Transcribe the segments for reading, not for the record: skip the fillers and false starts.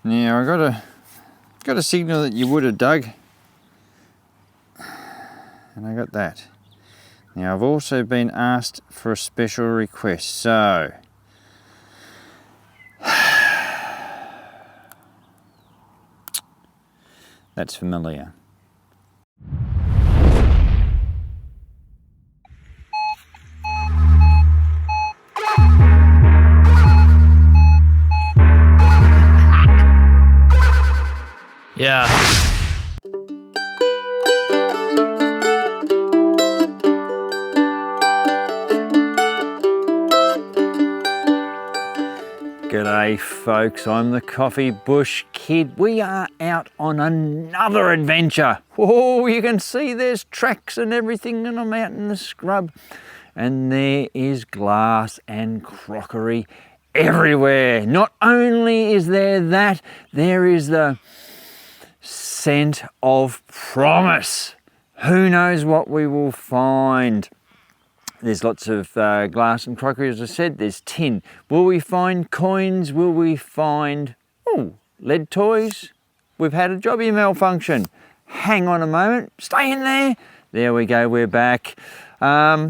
Now I got a signal that you would have dug, and I got that. Now I've also been asked for a special request, so that's familiar. Yeah. G'day folks, I'm the Coffee Bush Kid. We are out on another adventure. Oh, you can see there's tracks and everything, and I'm out in the scrub. And there is glass and crockery everywhere. Not only is there that, there is the scent of promise. Who knows what we will find? There's lots of glass and crockery, as I said. There's tin. Will we find coins? Will we find lead toys? We've had a jobby malfunction. Hang on a moment. Stay in there. There we go. We're back. I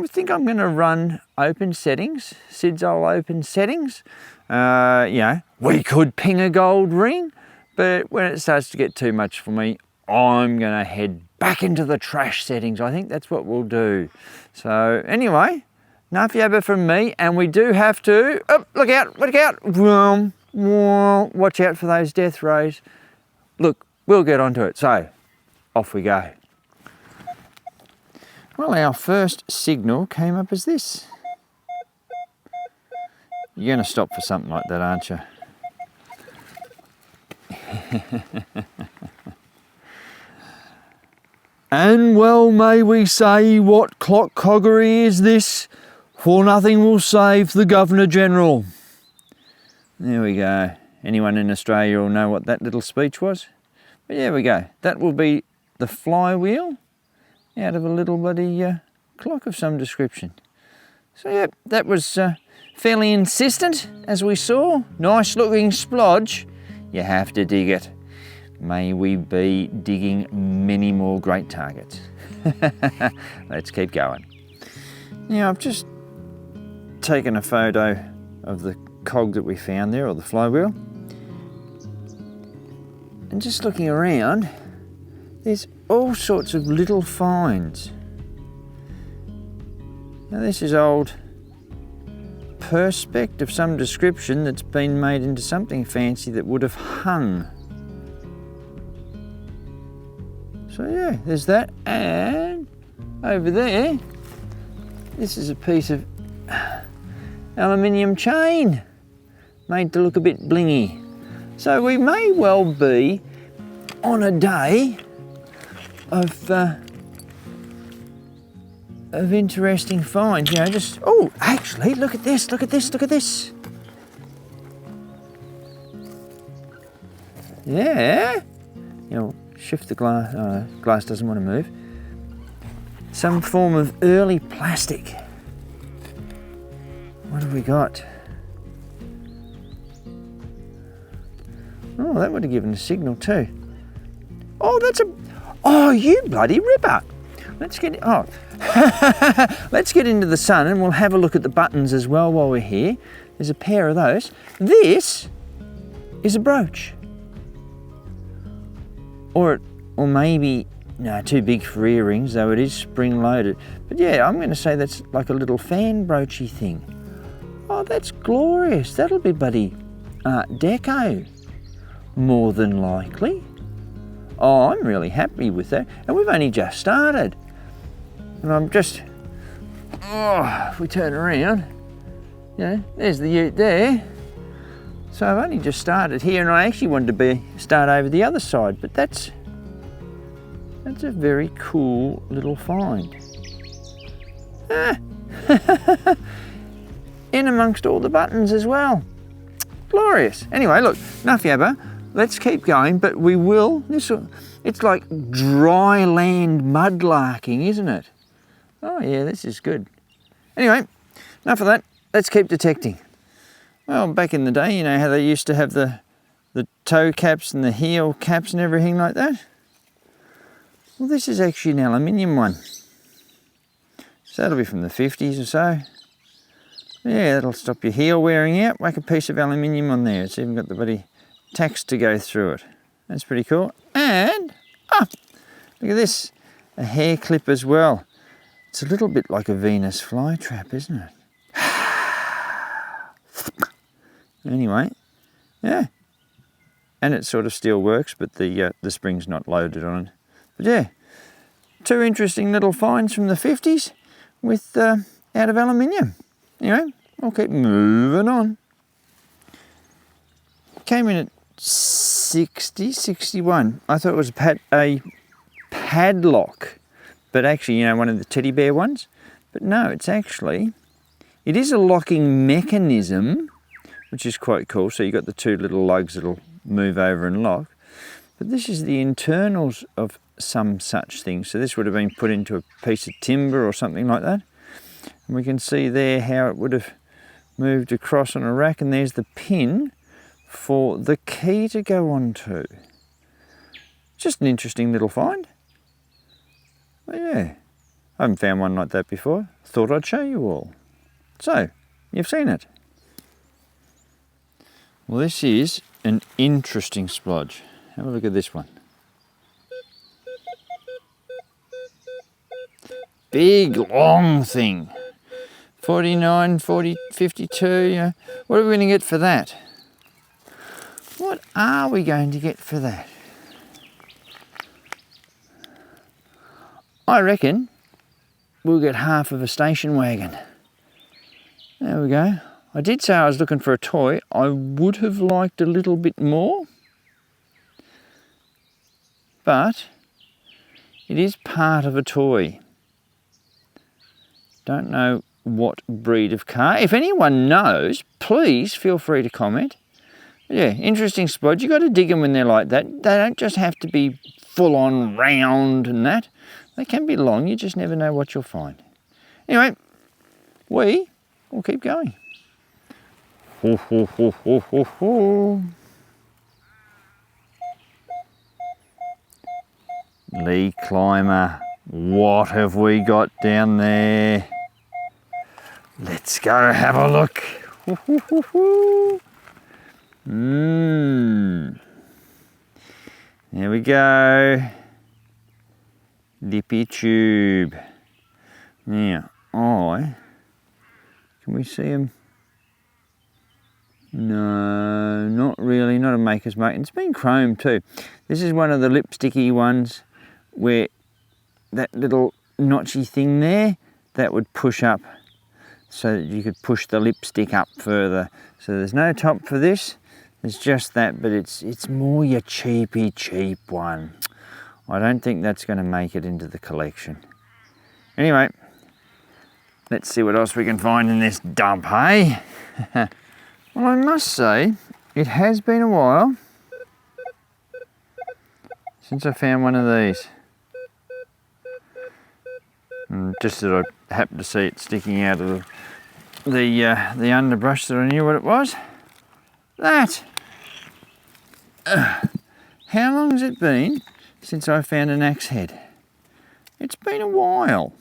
think I'm going to run open settings. Sid's old open settings. We could ping a gold ring, but when it starts to get too much for me, I'm going to head back into the trash settings. I think that's what we'll do. So anyway, enough yabba from me, and we do have to, look out, watch out for those death rays. Look, we'll get onto it. So off we go. Well, our first signal came up as this. You're going to stop for something like that, aren't you? And well may we say, what clock coggery is this? For nothing will save the Governor-General. There we go. Anyone in Australia will know what that little speech was. But there we go. That will be the flywheel out of a little bloody clock of some description. So yeah, that was fairly insistent, as we saw. Nice looking splodge. You have to dig it. May we be digging many more great targets. Let's keep going. Now I've just taken a photo of the cog that we found there, or the flywheel. And just looking around, there's all sorts of little finds. Now this is old perspex of some description that's been made into something fancy that would have hung. So yeah, there's that, and over there, this is a piece of aluminium chain made to look a bit blingy. So we may well be on a day of interesting finds. You know, actually, look at this, look at this, look at this. Yeah, you know, shift the glass. Glass doesn't want to move. Some form of early plastic. What have we got? Oh, that would have given a signal too. Oh, you bloody ripper! Let's get into the sun, and we'll have a look at the buttons as well while we're here. There's a pair of those. This is a brooch. Or maybe, no, too big for earrings, though it is spring loaded. But yeah, I'm going to say that's like a little fan broachy thing. Oh, that's glorious. That'll be bloody Art Deco, more than likely. Oh, I'm really happy with that. And we've only just started. And I'm just, if we turn around, you know, there's the ute there. So I've only just started here, and I actually wanted to start over the other side, but that's a very cool little find. In amongst all the buttons as well. Glorious. Anyway, look, enough yabba. Let's keep going, but we will. It's like dry land mudlarking, isn't it? Oh yeah, this is good. Anyway, enough of that. Let's keep detecting. Well, back in the day, you know how they used to have the the toe caps and the heel caps and everything like that. Well, this is actually an aluminium one. So that'll be from the 50s or so. Yeah, that'll stop your heel wearing out. Whack a piece of aluminium on there. It's even got the bloody tacks to go through it. That's pretty cool. And, look at this, a hair clip as well. It's a little bit like a Venus flytrap, isn't it? Anyway, yeah. And it sort of still works, but the spring's not loaded on it. But yeah, two interesting little finds from the 50s with out of aluminium. Anyway, I'll keep moving on. Came in at 60, 61. I thought it was a padlock, but actually, you know, one of the teddy bear ones. But no, it is a locking mechanism, which is quite cool. So you've got the two little lugs that'll move over and lock. But this is the internals of some such thing. So this would have been put into a piece of timber or something like that. And we can see there how it would have moved across on a rack, and there's the pin for the key to go onto. Just an interesting little find. But yeah, I haven't found one like that before. Thought I'd show you all. So, you've seen it. Well, this is an interesting splodge. Have a look at this one. Big, long thing. 49, 40, 52, you know. What are we going to get for that? What are we going to get for that? I reckon we'll get half of a station wagon. There we go. I did say I was looking for a toy. I would have liked a little bit more, but it is part of a toy. Don't know what breed of car. If anyone knows, please feel free to comment. But yeah, interesting splodge. You got to dig them when they're like that. They don't just have to be full on round and that. They can be long. You just never know what you'll find. Anyway, we'll keep going. Ho, ho, ho, ho, ho, ho. Lee Climber, what have we got down there? Let's go have a look. Ho, ho, ho, ho. There we go. Lippy tube. Now, can we see him? No, not really, not a maker's mark. It's been chromed too. This is one of the lipsticky ones where that little notchy thing there, that would push up so that you could push the lipstick up further. So there's no top for this, there's just that, but it's more your cheap one. I don't think that's going to make it into the collection. Anyway, let's see what else we can find in this dump, hey? Well, I must say, it has been a while since I found one of these. Just that I happened to see it sticking out of the underbrush, that I knew what it was. That! How long has it been since I found an axe head? It's been a while.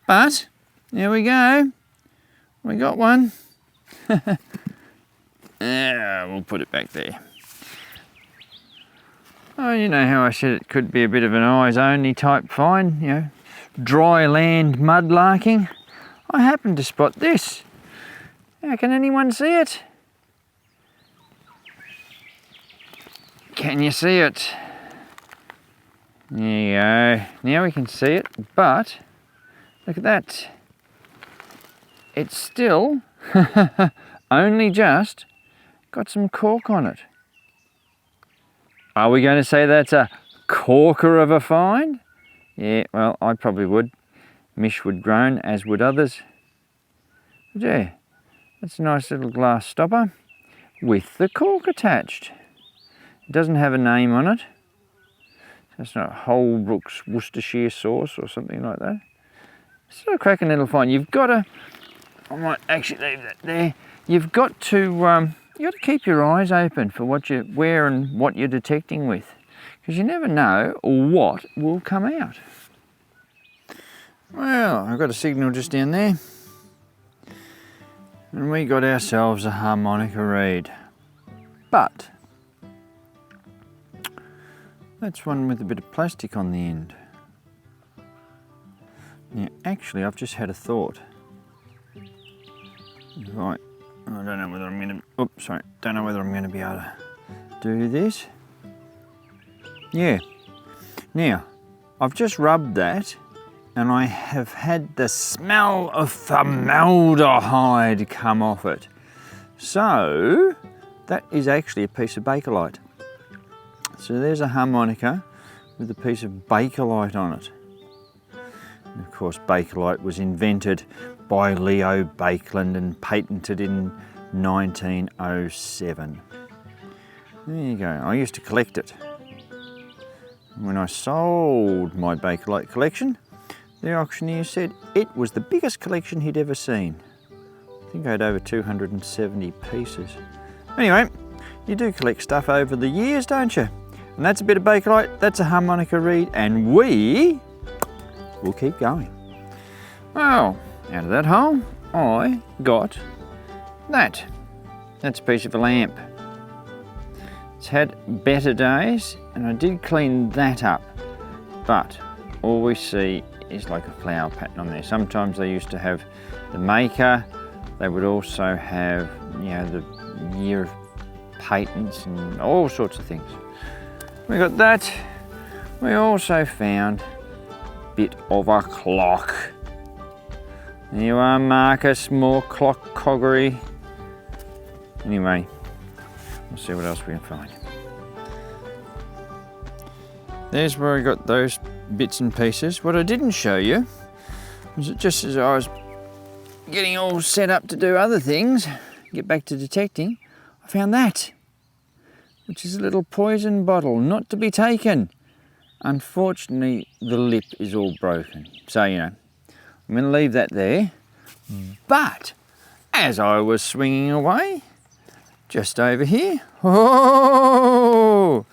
But, there we go. We got one. Yeah, we'll put it back there. Oh, you know how I said it could be a bit of an eyes only type find, you know, dry land mudlarking. I happened to spot this. How can anyone see it? Can you see it? There you go. Now we can see it, but look at that. It's still only just got some cork on it. Are we going to say that's a corker of a find? Yeah, well, I probably would. Mish would groan, as would others. But yeah, that's a nice little glass stopper with the cork attached. It doesn't have a name on it. It's not Holbrook's Worcestershire sauce or something like that. It's a cracking little find. You've got to, I might actually leave that there. You've got to, you got to keep your eyes open for where and what you're detecting with, because you never know what will come out. Well, I've got a signal just down there, and we got ourselves a harmonica reed. But that's one with a bit of plastic on the end. Now, actually, I've just had a thought. Right, I don't know whether I'm going to. Oops, sorry. Don't know whether I'm going to be able to do this. Yeah. Now, I've just rubbed that, and I have had the smell of formaldehyde come off it. So that is actually a piece of Bakelite. So there's a harmonica with a piece of Bakelite on it. And of course, Bakelite was invented by Leo Baekeland and patented in 1907. There you go. I used to collect it. When I sold my Bakelite collection, the auctioneer said it was the biggest collection he'd ever seen. I think I had over 270 pieces. Anyway, you do collect stuff over the years, don't you? And that's a bit of Bakelite, that's a harmonica reed, and we will keep going. Well, out of that hole, I got that. That's a piece of a lamp. It's had better days, and I did clean that up, but all we see is like a flower pattern on there. Sometimes they used to have the maker, they would also have, you know, the year of patents and all sorts of things. We got that. We also found a bit of a clock. There you are, Marcus, more clock coggery. Anyway, we'll see what else we can find. There's where I got those bits and pieces. What I didn't show you was that just as I was getting all set up to do other things, get back to detecting, I found that, which is a little poison bottle, not to be taken. Unfortunately, the lip is all broken. So, you know, I'm going to leave that there. But as I was swinging away, just over here, oh,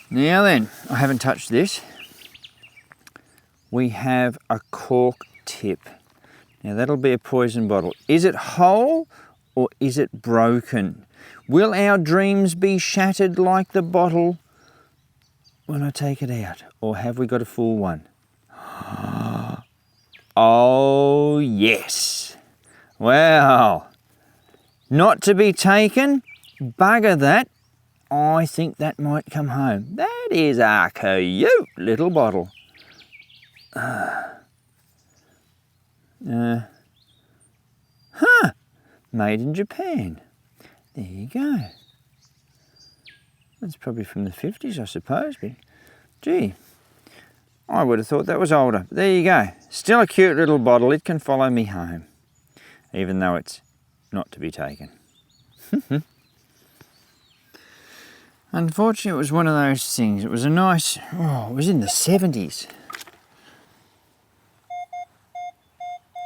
now then, I haven't touched this. We have a cork tip. Now that'll be a poison bottle. Is it whole or is it broken? Will our dreams be shattered like the bottle when I take it out? Or have we got a full one? Oh yes. Well, not to be taken, bugger that. I think that might come home. That is a cute little bottle. Made in Japan. There you go. That's probably from the 50s, I suppose, but gee, I would have thought that was older. But there you go. Still a cute little bottle. It can follow me home, even though it's not to be taken. Unfortunately, it was one of those things. It was a nice, it was in the 70s.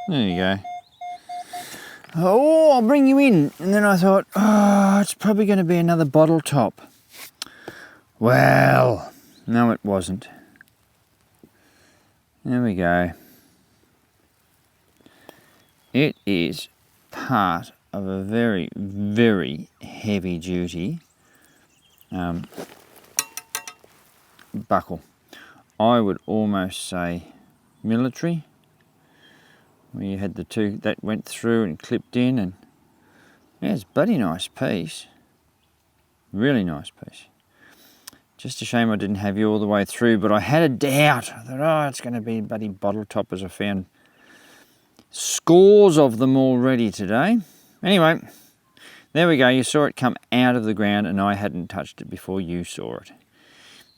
There you go. Oh, I'll bring you in. And then I thought, it's probably going to be another bottle top. Well, no it wasn't. There we go. It is part of a very, very heavy duty buckle. I would almost say military, where you had the two that went through and clipped in, and yeah, it's a bloody nice piece. Really nice piece. Just a shame I didn't have you all the way through, but I had a doubt. I thought, it's going to be bloody bottle toppers. I found scores of them already today. Anyway, there we go. You saw it come out of the ground, and I hadn't touched it before you saw it.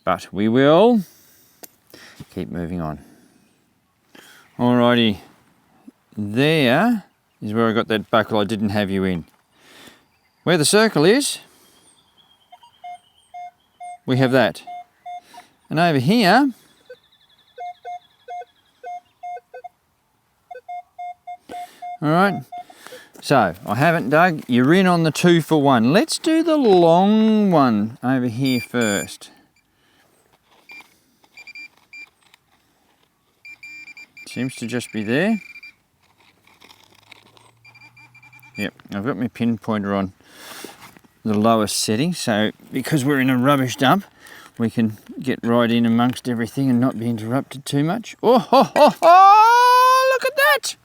But we will keep moving on. Alrighty. There is where I got that buckle I didn't have you in. Where the circle is, we have that. And over here, all right, So, I haven't dug. You're in on the 2 for 1. Let's do the long one over here first. Seems to just be there. Yep, I've got my pinpointer on the lowest setting, so because we're in a rubbish dump, we can get right in amongst everything and not be interrupted too much. Oh, ho, ho, ho, look at that!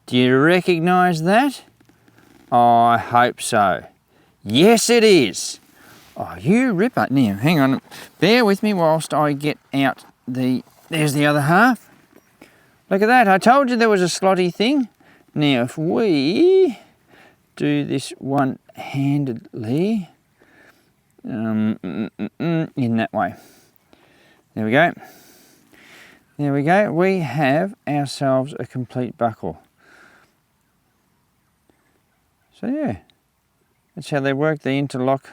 Do you recognise that? I hope so. Yes, it is. Oh, you ripper. Now, hang on. Bear with me whilst I get out there's the other half. Look at that. I told you there was a slotty thing. Now, if we do this one-handedly, in that way. There we go. There we go. We have ourselves a complete buckle. So yeah, that's how they work. They interlock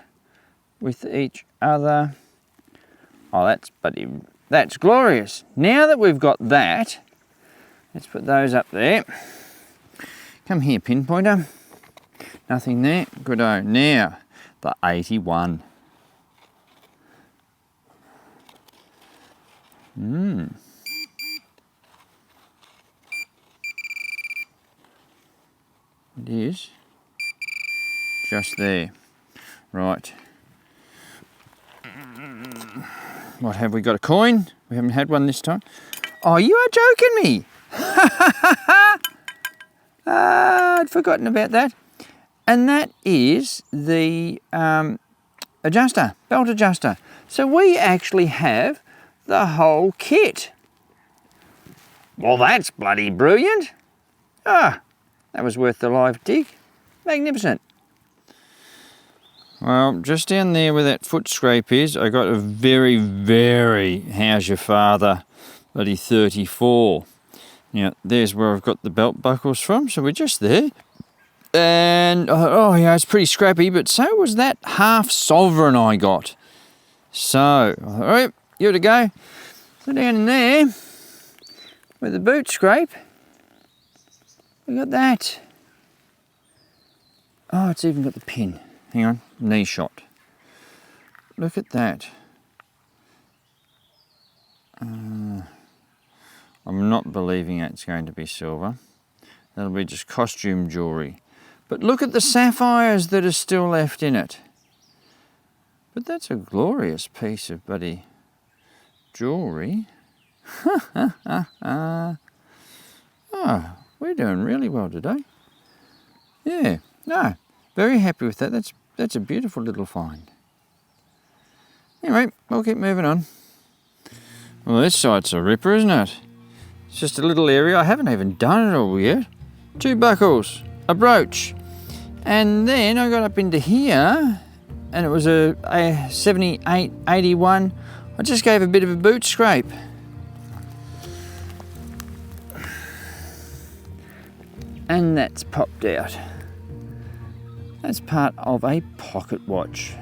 with each other. Oh, that's glorious. Now that we've got that, let's put those up there. Come here, pinpointer. Nothing there. Good-o. Now, the 81. It is just there. Right. What, have we got a coin? We haven't had one this time. Oh, you are joking me. I'd forgotten about that. And that is the adjuster, belt adjuster. So we actually have the whole kit. Well, that's bloody brilliant. Ah, that was worth the live dig. Magnificent. Well, just down there where that foot scrape is, I got a very, very how's your father, bloody 34. Now, there's where I've got the belt buckles from, so we're just there. And, oh yeah, it's pretty scrappy, but so was that half sovereign I got. So, all right, give it a go. So down in there, with the boot scrape, we got that. Oh, it's even got the pin. Hang on, knee shot. Look at that. I'm not believing it's going to be silver. That'll be just costume jewellery. But look at the sapphires that are still left in it. But that's a glorious piece of bloody jewellery. Oh, we're doing really well today. Yeah, no, very happy with that. That's a beautiful little find. Anyway, we'll keep moving on. Well, this side's a ripper, isn't it? It's just a little area. I haven't even done it all yet. 2 buckles, a brooch, and then I got up into here, and it was a 78, 81. I just gave a bit of a boot scrape. And that's popped out. That's part of a pocket watch.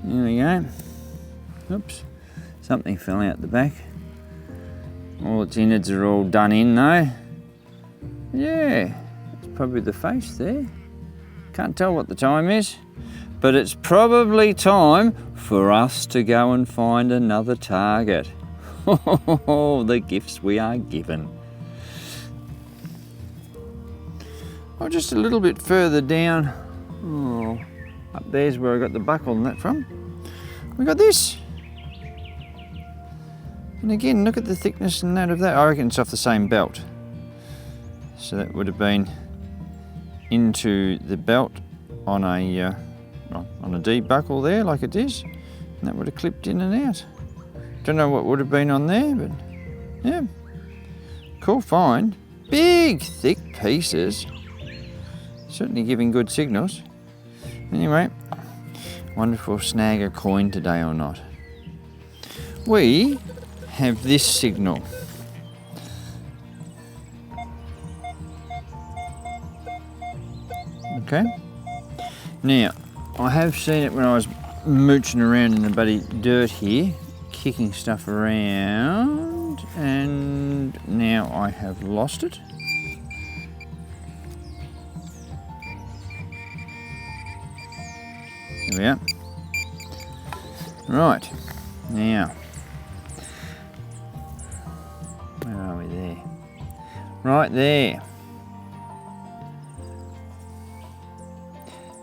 There we go. Oops, something fell out the back. All its innards are all done in though. Yeah, it's probably the face there. Can't tell what the time is, but it's probably time for us to go and find another target. Oh, the gifts we are given. Oh, just a little bit further down. Oh, up there's where I got the buckle and that from. We got this. And again, look at the thickness and that of that. I reckon it's off the same belt. So that would have been into the belt on a D buckle there, like it is. And that would have clipped in and out. Don't know what would have been on there, but yeah. Cool find. Big, thick pieces. Certainly giving good signals. Anyway, wonder if we'll snag a coin today or not. We have this signal. Okay. Now, I have seen it when I was mooching around in the bloody dirt here, kicking stuff around. and now I have lost it. There we are. Right, now, where are we there? Right there.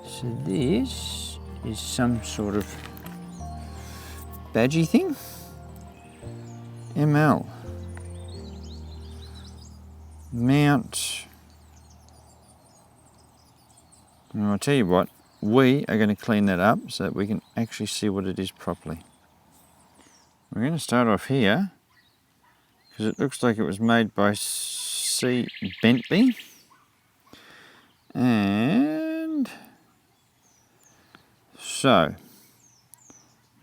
So this is some sort of badgy thing. ML. Mount. And I'll tell you what, we are going to clean that up so that we can actually see what it is properly. We're going to start off here because it looks like it was made by C. Bentley. And so,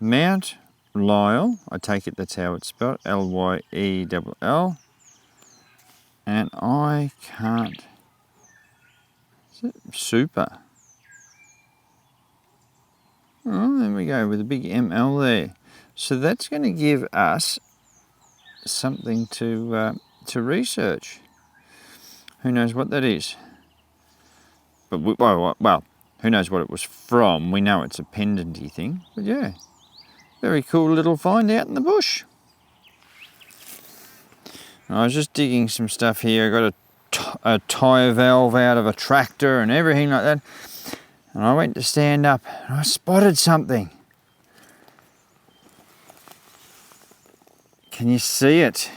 Mount Lyell, I take it that's how it's spelled, Lyell, and I can't, is it super? Oh, there we go, with a big ML there. So that's going to give us something to research. Who knows what that is? But well, who knows what it was from? We know it's a pendenty thing, but yeah, very cool little find out in the bush. I was just digging some stuff here. I got a tyre valve out of a tractor and everything like that. And I went to stand up and I spotted something. Can you see it?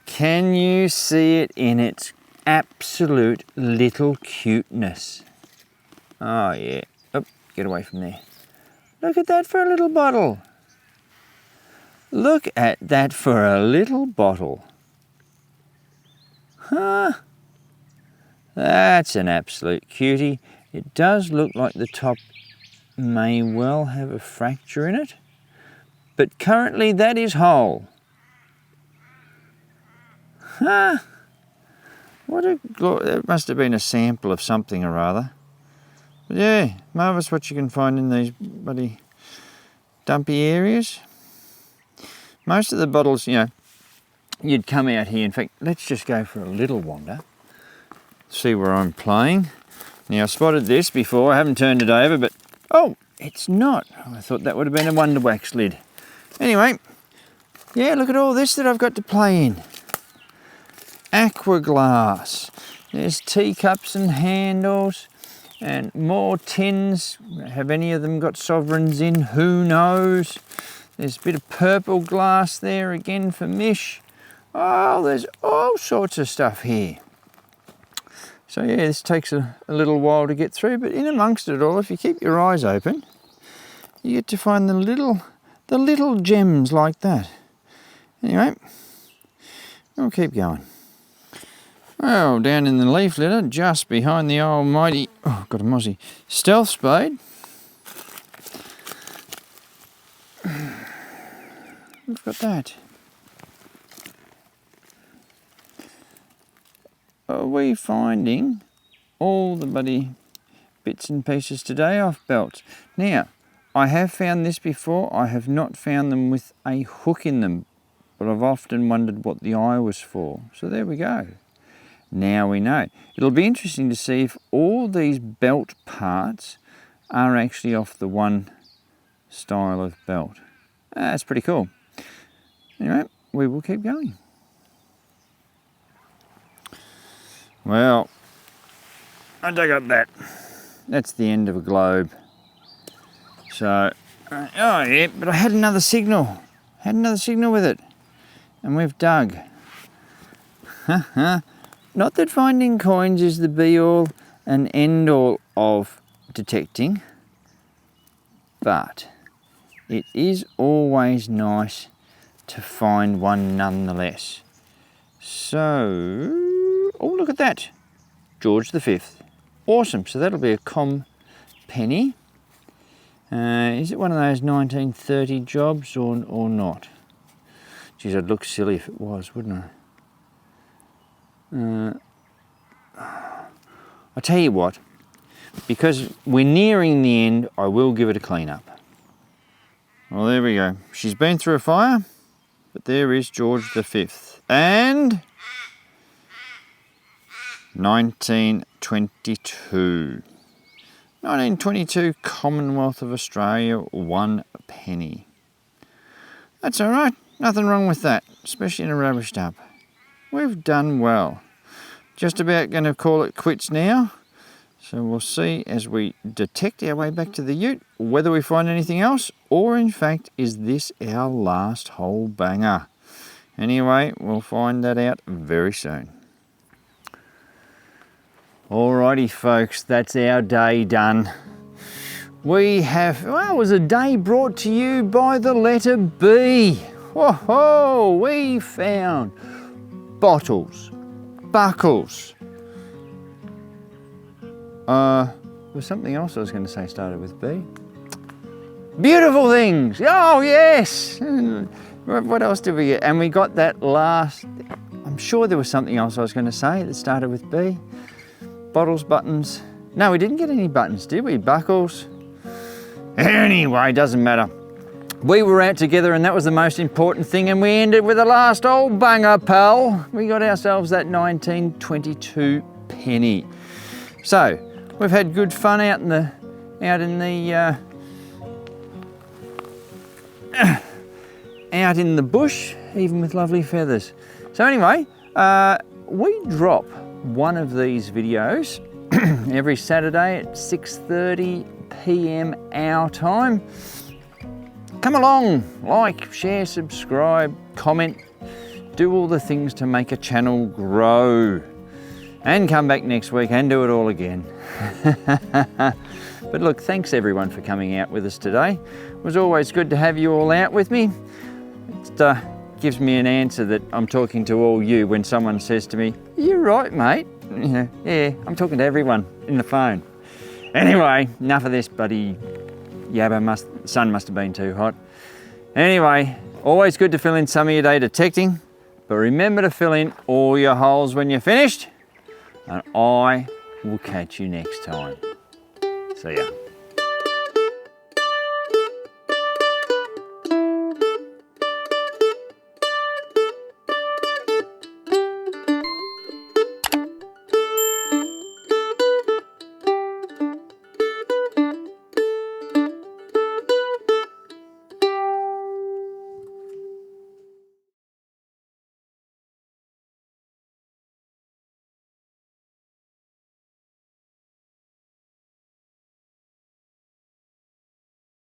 Can you see it in its absolute little cuteness? Oh yeah. Oh, get away from there. Look at that for a little bottle. Look at that for a little bottle. Huh? That's an absolute cutie. It does look like the top may well have a fracture in it, but currently that is whole. Huh? That must have been a sample of something or other. But yeah, marvellous what you can find in these bloody dumpy areas. Most of the bottles, you know, you'd come out here. In fact, let's just go for a little wander. See where I'm playing. Now, I spotted this before. I haven't turned it over, but oh, it's not. I thought that would have been a Wonder Wax lid. Anyway, yeah, look at all this that I've got to play in. Aqua glass. There's teacups and handles and more tins. Have any of them got sovereigns in? Who knows? There's a bit of purple glass there again for Mish. Oh, there's all sorts of stuff here. So yeah, this takes a little while to get through, but in amongst it all, if you keep your eyes open, you get to find the little gems like that. Anyway, we'll keep going. Well, down in the leaf litter, just behind the almighty, oh, got a mozzie, stealth spade. We've got that. Are we finding all the bloody bits and pieces today off belts? Now, I have found this before. I have not found them with a hook in them, but I've often wondered what the eye was for. So there we go. Now we know. It'll be interesting to see if all these belt parts are actually off the one style of belt. That's pretty cool. Anyway, we will keep going. Well, I dug up that. That's the end of a globe. So, oh yeah, but I had another signal. With it. And we've dug. Not that finding coins is the be-all and end-all of detecting, but it is always nice to find one nonetheless. So, oh, look at that. George V. Awesome. So that'll be a com penny. Is it one of those 1930 jobs or not? Geez, I'd look silly if it was, wouldn't I? I'll tell you what, because we're nearing the end, I will give it a clean up. Well, there we go. She's been through a fire. but there is George V. And 1922. 1922 Commonwealth of Australia, 1 penny. That's all right, nothing wrong with that, especially in a rubbish dump. We've done well. Just about going to call it quits now. So we'll see as we detect our way back to the ute whether we find anything else, or in fact is this our last whole banger. Anyway, we'll find that out very soon. Alrighty folks, that's our day done. We have, well, it was a day brought to you by the letter B. Whoa, we found bottles, buckles. There was something else I was going to say started with B. Beautiful things. Oh yes. What else did we get? And we got that last, I'm sure there was something else I was going to say that started with B. Bottles, buttons. No, we didn't get any buttons, did we? Buckles. Anyway, doesn't matter. We were out together and that was the most important thing, and we ended with the last old banger, pal. We got ourselves that 1922 penny. So, we've had good fun out in the bush, even with lovely feathers. So anyway, we drop one of these videos every Saturday at 6:30 p.m. our time. Come along, like, share, subscribe, comment, do all the things to make a channel grow. And come back next week and do it all again. But look, thanks everyone for coming out with us today. It was always good to have you all out with me. It gives me an answer that I'm talking to all you when someone says to me, "You're right, mate." You know, yeah, I'm talking to everyone in the phone. Anyway, enough of this bloody yabba, sun must have been too hot. Anyway, always good to fill in some of your day detecting, but remember to fill in all your holes when you're finished, and I will catch you next time. See ya.